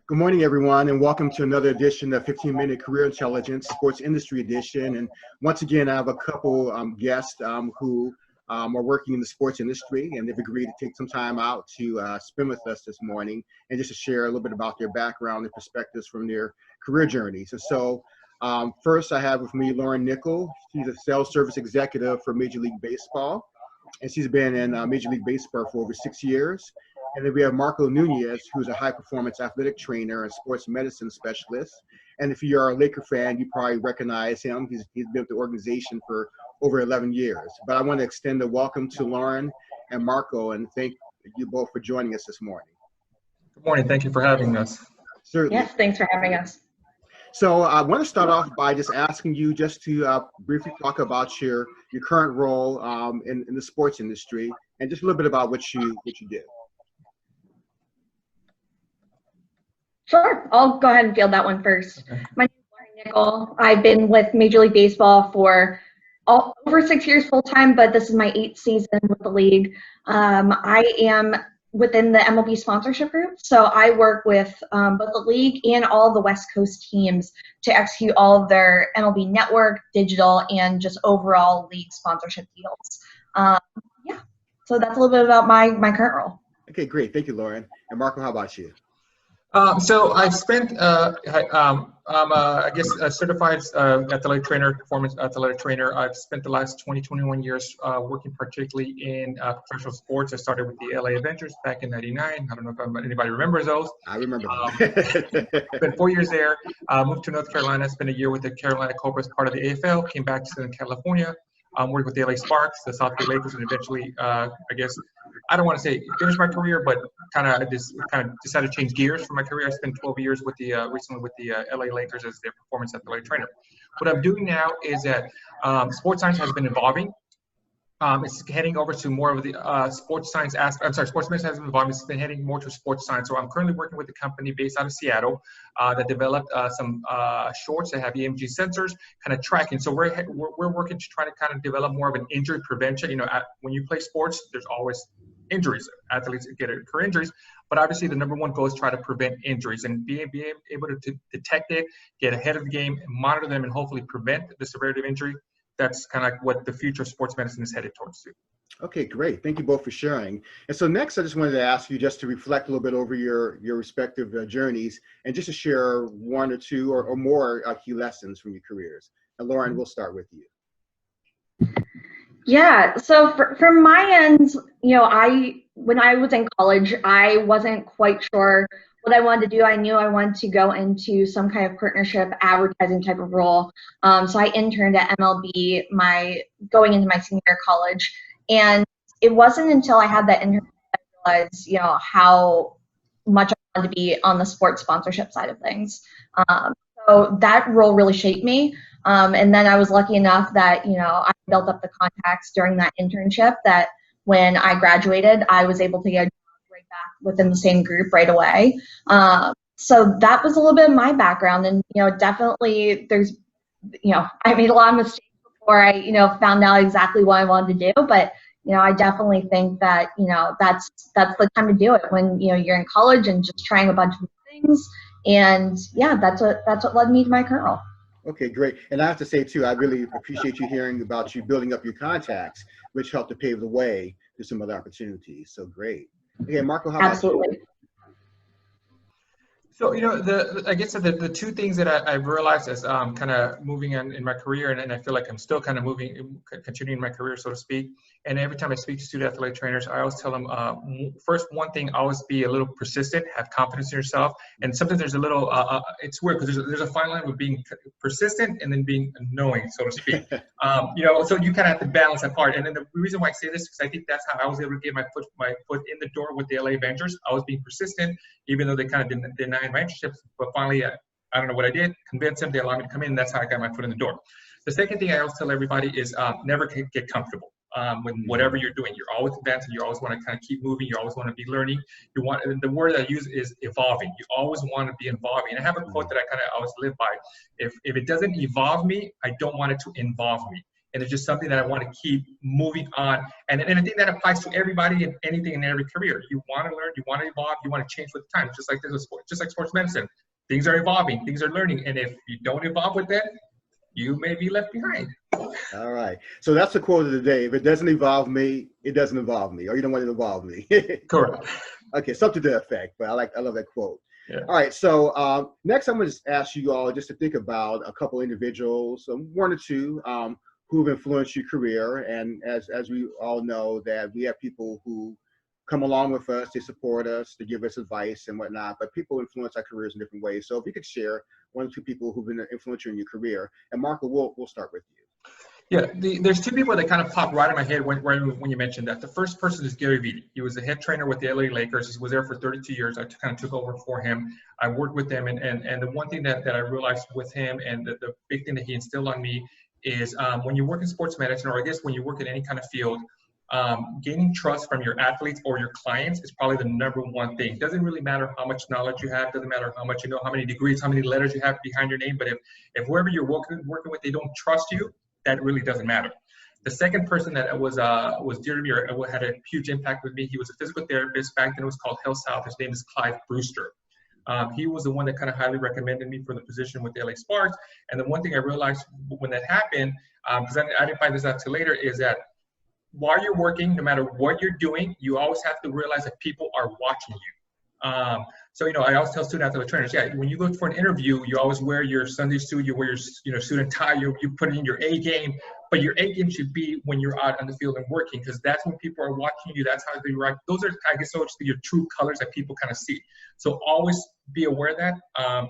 Good morning, everyone, and welcome to another edition of 15-Minute Career Intelligence, Sports Industry Edition. And once again, I have a couple guests who are working in the sports industry, and they've agreed to take some time out to spend with us this morning and just to share a little bit about their background and perspectives from their career journeys. And so first, I have with me Lauren Nickle. She's a sales service executive for Major League Baseball, and she's been in Major League Baseball for over 6 years. And then we have Marco Nunoz, who's a high-performance athletic trainer and sports medicine specialist. And if you're a Laker fan, you probably recognize him. He's been with the organization for over 11 years. But I want to extend a welcome to Lauren and Marco, and thank you both for joining us this morning. Good morning. Thank you for having us. Certainly. Yes, thanks for having us. So I want to start off by just asking you just to briefly talk about your current role in the sports industry, and just a little bit about what you do. Sure, I'll go ahead and field that one first. Okay. My name is Lauren Nickle. I've been with Major League Baseball for over 6 years full-time, but this is my 8th season with the league. I am within the MLB sponsorship group, so I work with both the league and all the West Coast teams to execute all of their MLB network, digital, and just overall league sponsorship deals. Yeah, so that's a little bit about my current role. Okay, great. Thank you, Lauren. And Marco, how about you? So I've spent, I'm I guess a certified athletic trainer, performance athletic trainer. I've spent the last 21 years working particularly in professional sports. I started with the LA Avengers back in '99. I don't know if anybody remembers those. I remember. Spent 4 years there. Moved to North Carolina. Spent a year with the Carolina Cobras, part of the AFL. Came back to Southern California. Worked with the LA Sparks, the South Bay Lakers, and eventually, I guess, I don't want to say finished my career, but kind of decided to change gears for my career. I spent 12 years with the recently with the LA Lakers as their performance athletic trainer. What I'm doing now is that sports science has been evolving. It's heading over to more of the sports science aspect. I'm sorry, sports medicine has been evolving. It's been heading more to sports science. So I'm currently working with a company based out of Seattle that developed some shorts that have EMG sensors, kind of tracking. So we're working to try to kind of develop more of an injury prevention. You know, when you play sports, there's always injuries. Athletes occur injuries, but obviously the number one goal is try to prevent injuries and be able to detect it, get ahead of the game, and monitor them, and hopefully prevent the severity of injury. That's kind of like what the future of sports medicine is headed towards too. Okay, great. Thank you both for sharing. And so next, I just wanted to ask you just to reflect a little bit over your respective journeys and just to share one or two or more key lessons from your careers. And Lauren, we'll start with you. Yeah, so from my end, you know, when I was in college, I wasn't quite sure what I wanted to do. I knew I wanted to go into some kind of partnership advertising type of role. So I interned at MLB going into my senior year of college. And it wasn't until I had that internship that I realized, you know, how much I wanted to be on the sports sponsorship side of things. So that role really shaped me. And then I was lucky enough that, you know, I built up the contacts during that internship that when I graduated, I was able to get right back within the same group right away. So that was a little bit of my background. And, you know, definitely there's, you know, I made a lot of mistakes before I, you know, found out exactly what I wanted to do. But, you know, I definitely think that, you know, that's the time to do it when, you know, you're in college and just trying a bunch of things. And yeah, that's what led me to my current role. Okay, great. And I have to say too, I really appreciate you hearing about you building up your contacts, which helped to pave the way to some other opportunities. So great. Okay, Marco, how about you? So, you know, I guess the two things that I've realized as kind of moving in my career, and I feel like I'm still kind of continuing my career, so to speak. And every time I speak to student athletic trainers, I always tell them, first, one thing, always be a little persistent, have confidence in yourself. And sometimes there's a little, it's weird because there's a fine line with being persistent and then being annoying, so to speak. You know, so you kind of have to balance that part. And then the reason why I say this is because I think that's how I was able to get my foot in the door with the LA Avengers. I was being persistent, even though they kind of denied my internships, but finally, I don't know what I did, convinced them, they allowed me to come in, and that's how I got my foot in the door. The second thing I always tell everybody is never get comfortable with whatever you're doing. You're always advancing, you always want to kind of keep moving, you always want to be learning. The word I use is evolving. You always want to be evolving. And I have a quote that I kind of always live by. If it doesn't evolve me, I don't want it to involve me. and it's just something that I want to keep moving on. And I think that applies to everybody in anything in every career. You want to learn, you want to evolve, you want to change with the times, just like this with sports, just like sports medicine. Things are evolving, things are learning, and if you don't evolve with it, you may be left behind. All right. So that's the quote of the day. If it doesn't evolve me, it doesn't involve me, or you don't want it to involve me. Correct. Okay, something to that effect, but I love that quote. Yeah. All right, so next I'm going to ask you all just to think about a couple individuals, one or two, who've influenced your career. And as we all know, that we have people who come along with us, they support us, they give us advice and whatnot, but people influence our careers in different ways. So if you could share one or two people who've been influential in your career. And Marco, we'll start with you. Yeah, there's two people that kind of pop right in my head when you mentioned that. The first person is Gary Vee. He was the head trainer with the LA Lakers. He was there for 32 years. I kind of took over for him. I worked with him, and the one thing that I realized with him, and the big thing that he instilled on me is when you work in sports medicine, or I guess when you work in any kind of field, gaining trust from your athletes or your clients is probably the number one thing. It doesn't really matter how much knowledge you have, doesn't matter how much you know, how many degrees, how many letters you have behind your name, but if whoever you're working with, they don't trust you, that really doesn't matter. The second person that was dear to me, or had a huge impact with me, he was a physical therapist. Back then it was called Health South. His name is Clive Brewster. He was the one that kind of highly recommended me for the position with the LA Sparks. And the one thing I realized when that happened, because I didn't find this out till later, is that while you're working, no matter what you're doing, you always have to realize that people are watching you. So, I always tell students, the trainers, when you look for an interview, you always wear your Sunday suit, you wear your suit and tie, you put in your A game, but your A game should be when you're out on the field and working, because that's when people are watching you. That's how they react. Those are, I guess, so your true colors that people kind of see. So always be aware of that.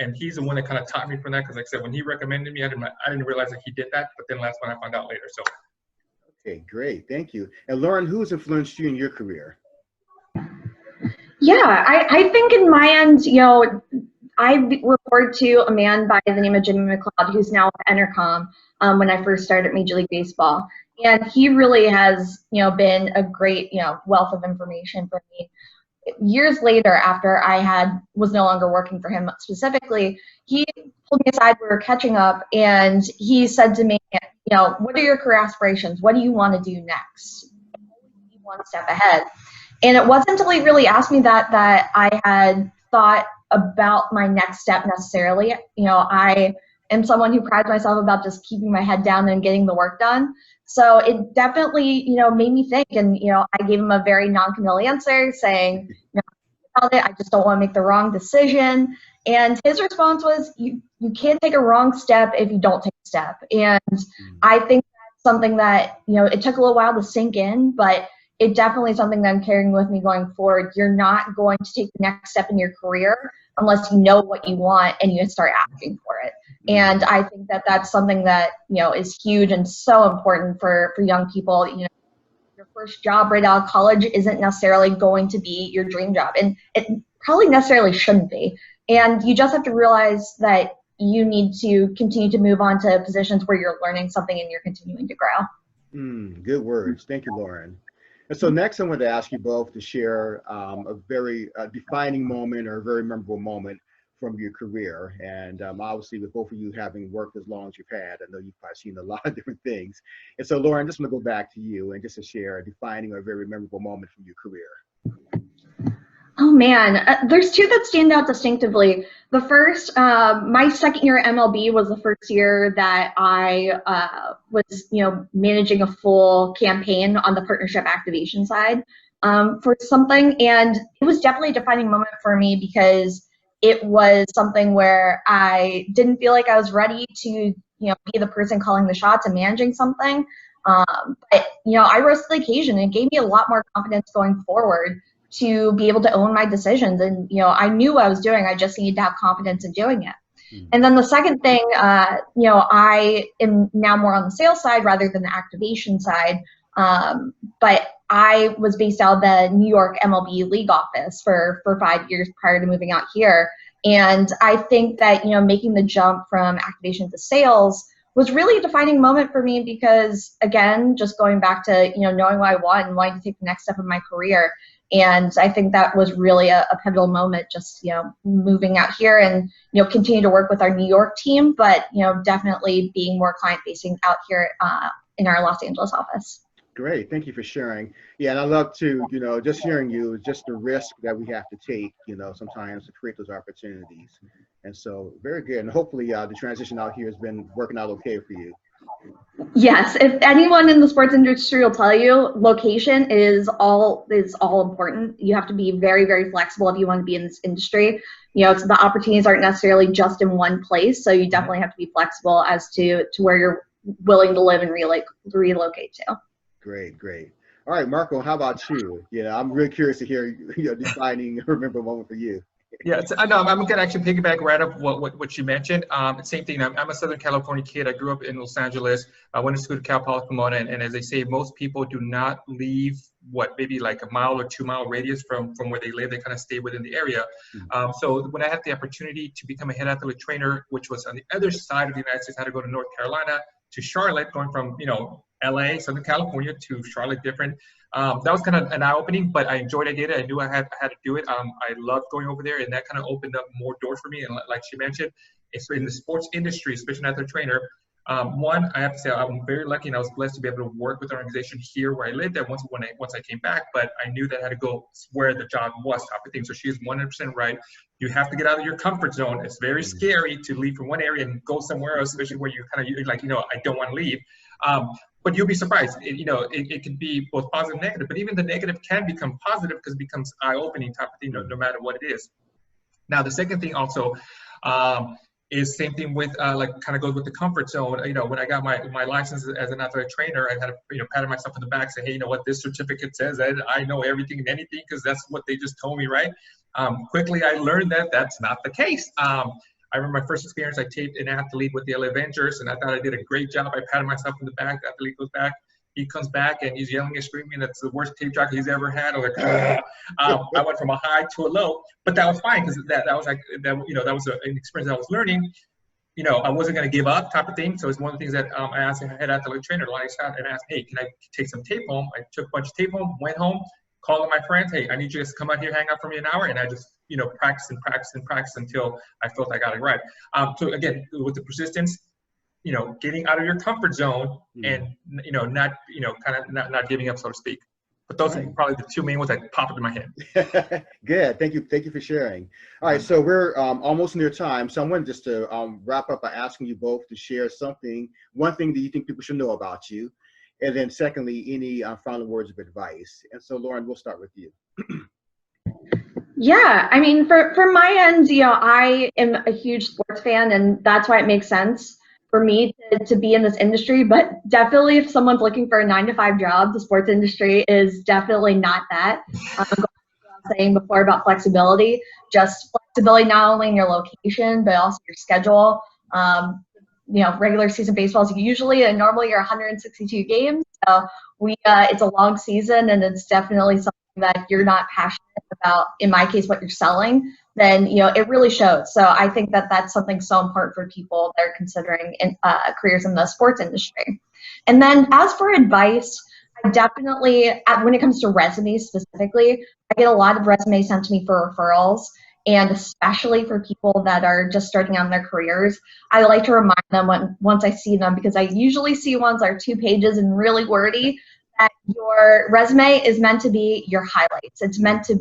And he's the one that kind of taught me from that, because like I said, when he recommended me, I didn't realize that he did that, but then that's when I found out later. So. Okay, great. Thank you. And Lauren, who's influenced you in your career? Yeah, I think in my end, I report to a man by the name of Jimmy McLeod, who's now at Entercom, when I first started Major League Baseball. And he really has, been a great, wealth of information for me. Years later, after I was no longer working for him specifically, he pulled me aside, we were catching up, and he said to me, what are your career aspirations? What do you want to do next? Be one step ahead. And it wasn't until he really asked me that I had thought about my next step necessarily. I am someone who prides myself about just keeping my head down and getting the work done. So it definitely, made me think. And, I gave him a very non-committal answer saying, I just don't want to make the wrong decision. And his response was, you can't take a wrong step if you don't take a step. And I think that's something that, it took a little while to sink in, but it definitely is something that I'm carrying with me going forward. You're not going to take the next step in your career unless you know what you want and you start asking for it. And I think that that's something that, is huge and so important for young people. Your first job right out of college isn't necessarily going to be your dream job, and it probably necessarily shouldn't be. And you just have to realize that you need to continue to move on to positions where you're learning something and you're continuing to grow. Good words. Thank you, Lauren. And so next I wanted to ask you both to share a very defining moment or a very memorable moment from your career. And obviously with both of you having worked as long as you've had, I know you've probably seen a lot of different things. And so Lauren, just want to go back to you and just to share a defining or a very memorable moment from your career. Oh man, there's two that stand out distinctively. The first, my second year at MLB was the first year that I was, managing a full campaign on the partnership activation side for something, and it was definitely a defining moment for me because it was something where I didn't feel like I was ready to, be the person calling the shots and managing something. But I rose to the occasion, and it gave me a lot more confidence going forward to be able to own my decisions. And, I knew what I was doing. I just needed to have confidence in doing it. And then the second thing, I am now more on the sales side rather than the activation side. But I was based out of the New York MLB league office for 5 years prior to moving out here. And I think that, making the jump from activation to sales was really a defining moment for me because, again, just going back to, knowing what I want and wanting to take the next step of my career. And I think that was really a pivotal moment, just, moving out here and, continue to work with our New York team, but, definitely being more client facing out here in our Los Angeles office. Great, thank you for sharing. Yeah, and I love to, just hearing you, just the risk that we have to take, sometimes to create those opportunities. And so, very good. And hopefully the transition out here has been working out okay for you. Yes, if anyone in the sports industry will tell you, location is all important. You have to be very, very flexible if you want to be in this industry. The opportunities aren't necessarily just in one place, so you definitely have to be flexible as to where you're willing to live and relocate to. Great. All right, Marco, how about you? I'm really curious to hear defining a memorable moment for you. Yeah, I'm going to actually piggyback right up what you mentioned. Same thing. I'm a Southern California kid. I grew up in Los Angeles. I went to school to Cal Poly Pomona, and as they say, most people do not leave maybe like a mile or 2 mile radius from where they live. They kind of stay within the area. So when I had the opportunity to become a head athlete trainer, which was on the other side of the United States, I had to go to North Carolina to Charlotte, going from LA, Southern California to Charlotte, different. That was kind of an eye-opening, but I enjoyed it. I did it. I knew I had to do it. I loved going over there, and that kind of opened up more doors for me. And like she mentioned, it's in the sports industry, especially as a trainer. One, I have to say I'm very lucky, and I was blessed to be able to work with an organization here where I lived at once I came back. But I knew that I had to go where the job was, type of thing. So she is 100% right. You have to get out of your comfort zone. It's very scary to leave from one area and go somewhere else, especially where you're I don't want to leave. But you'll be surprised. It can be both positive and negative, but even the negative can become positive because it becomes eye-opening type of thing, no matter what it is. Now, the second thing also is same thing with kind of goes with the comfort zone. When I got my license as an athletic trainer, I had to pat myself on the back, say, hey, you know what, this certificate says that I know everything and anything because that's what they just told me, right? Quickly, I learned that that's not the case. I remember my first experience, I taped an athlete with the LA Avengers, and I thought I did a great job. I patted myself in the back. The athlete goes back. He comes back, and he's yelling and screaming. That's the worst tape jock he's ever had. I was like, I went from a high to a low, but that was fine because that was like that. That was an experience that I was learning. I wasn't going to give up, type of thing. So it's one of the things that I asked the head athlete trainer, Lonnie Scott, and asked, hey, can I take some tape home? I took a bunch of tape home, went home, called on my friends, hey, I need you guys to come out here, hang out for me an hour, and I just practice until I felt I got it right. So again, with the persistence, getting out of your comfort zone and not giving up, so to speak. But those are probably the two main ones that popped into my head. Good, thank you for sharing. All right, so we're almost near time, so I wanted just to wrap up by asking you both to share one thing that you think people should know about you, and then secondly, any final words of advice. And so, Lauren, we'll start with you. Yeah, I mean, for my end, I am a huge sports fan, and that's why it makes sense for me to be in this industry. But definitely, if someone's looking for a 9-to-5 job, the sports industry is definitely not that. Going to what I was saying before about flexibility, just flexibility not only in your location, but also your schedule. Regular season baseball is usually and normally you're 162 games. So it's a long season, and it's definitely something that you're not passionate about, in my case, what you're selling, then, it really shows. So I think that that's something so important for people that are considering careers in the sports industry. And then as for advice, I definitely, when it comes to resumes specifically, I get a lot of resumes sent to me for referrals. And especially for people that are just starting out in their careers, I like to remind them once I see them, because I usually see ones that are 2 pages and really wordy, that your resume is meant to be your highlights. It's meant to,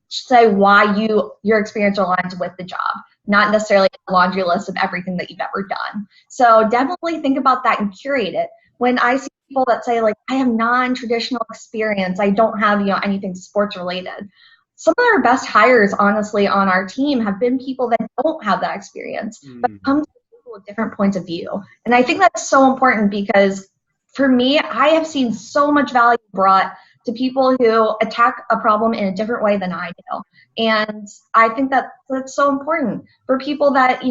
say why your experience aligns with the job, not necessarily a laundry list of everything that you've ever done. So definitely think about that and curate it. When I see people that say, like, I have non-traditional experience, I don't have, anything sports related. Some of our best hires, honestly, on our team have been people that don't have that experience, but come to people with different points of view. And I think that's so important because, for me, I have seen so much value brought to people who attack a problem in a different way than I do. And I think that that's so important. For people that,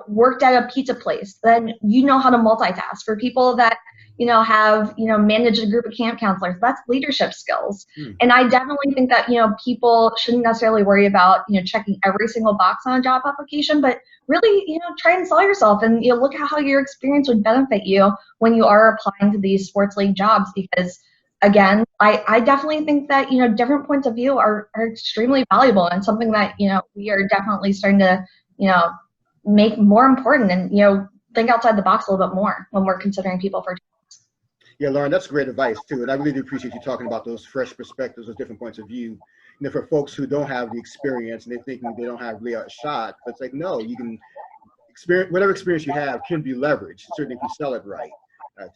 worked at a pizza place, then how to multitask. For people that, have, managed a group of camp counselors, that's leadership skills. And I definitely think that, people shouldn't necessarily worry about, checking every single box on a job application, but really, try and sell yourself and, look at how your experience would benefit you when you are applying to these sports league jobs. Because again, I definitely think that, different points of view are extremely valuable, and something that, we are definitely starting to, make more important and, think outside the box a little bit more when we're considering people for jobs. Yeah, Lauren, that's great advice too, and I really do appreciate you talking about those fresh perspectives, those different points of view. For folks who don't have the experience and they're thinking they don't have really a shot, but it's like, no, you can experience whatever experience you have can be leveraged, certainly if you sell it right,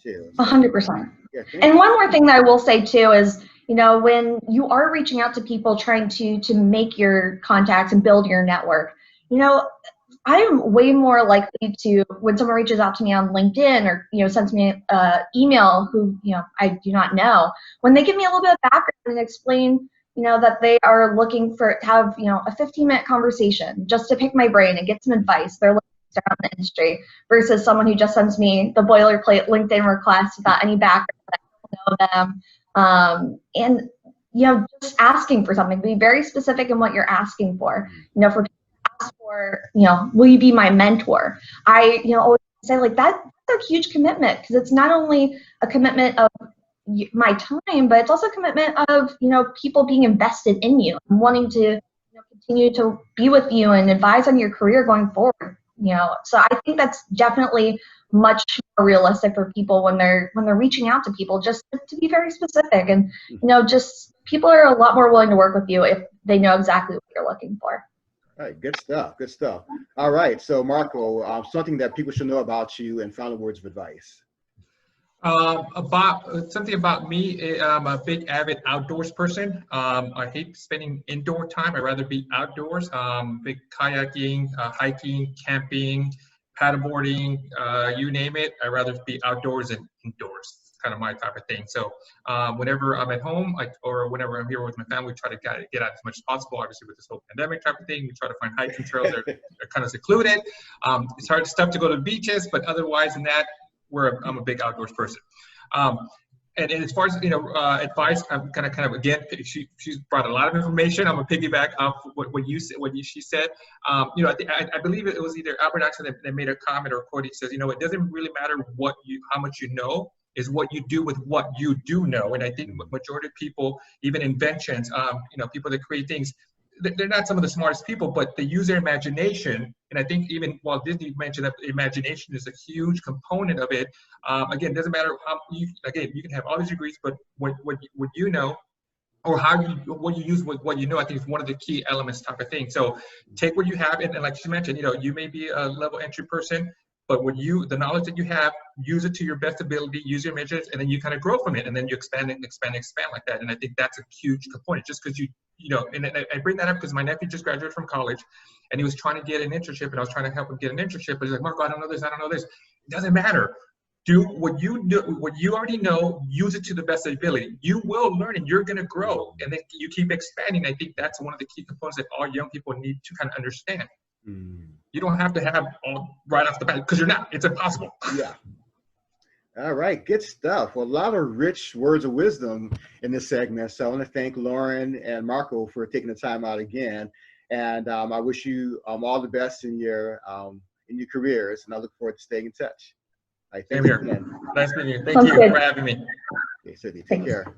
too. So, 100%. yeah, And one more thing that I will say too is, when you are reaching out to people trying to make your contacts and build your network, I'm way more likely to, when someone reaches out to me on LinkedIn or, sends me an email who, I do not know, when they give me a little bit of background and explain, that they are looking to have, a 15-minute conversation just to pick my brain and get some advice. They're looking around the industry versus someone who just sends me the boilerplate LinkedIn request without any background. I don't know them. And, just asking for something, be very specific in what you're asking for. For ask for, will you be my mentor? I, always say like that's a huge commitment because it's not only a commitment of my time, but it's also a commitment of, people being invested in you and wanting to continue to be with you and advise on your career going forward. So I think that's definitely much more realistic for people when they're reaching out to people, just to be very specific and just people are a lot more willing to work with you if they know exactly what you're looking for. All right, good stuff, good stuff. All right, so Marco, something that people should know about you and final words of advice. About something about me, I'm a big avid outdoors person. I hate spending indoor time. I'd rather be outdoors. Big kayaking, hiking, camping, paddleboarding, you name it. I'd rather be outdoors than indoors. It's kind of my type of thing. So whenever I'm at home or whenever I'm here with my family, we try to get out as much as possible. Obviously, with this whole pandemic type of thing, we try to find hiking trails that are kind of secluded. It's hard stuff to go to the beaches, but otherwise than that, I'm a big outdoors person. And as far as advice, I'm kind of again, she's brought a lot of information. I'm gonna piggyback off what she said. I believe it was either Albert Einstein that made a comment or a quote. He says, it doesn't really matter how much you know, is what you do with what you do know. And I think majority of people, even inventions, people that create things, they're not some of the smartest people, but they use their imagination. And I think even Walt Disney mentioned that imagination is a huge component of it. Again, it doesn't matter how you can have all these degrees, but what you know, or what you use with what you know, I think is one of the key elements type of thing. So take what you have, and like she mentioned, you may be a level entry person, but the knowledge that you have, use it to your best ability, use your measures, and then you kind of grow from it, and then you expand and expand like that. And I think that's a huge component. Just because and I bring that up because my nephew just graduated from college, and he was trying to get an internship, and I was trying to help him get an internship. But he's like, Marco, I don't know this. It doesn't matter. Do what you already know. Use it to the best ability. You will learn, and you're gonna grow, and then you keep expanding. I think that's one of the key components that all young people need to kind of understand. You don't have to have all right off the bat because you're not. It's impossible. Yeah. All right, good stuff. Well, a lot of rich words of wisdom in this segment. So I want to thank Lauren and Marco for taking the time out again. And I wish you all the best in your careers. And I look forward to staying in touch. All right, thank you again. Nice meeting you. Thank you for having me. Okay, so take care.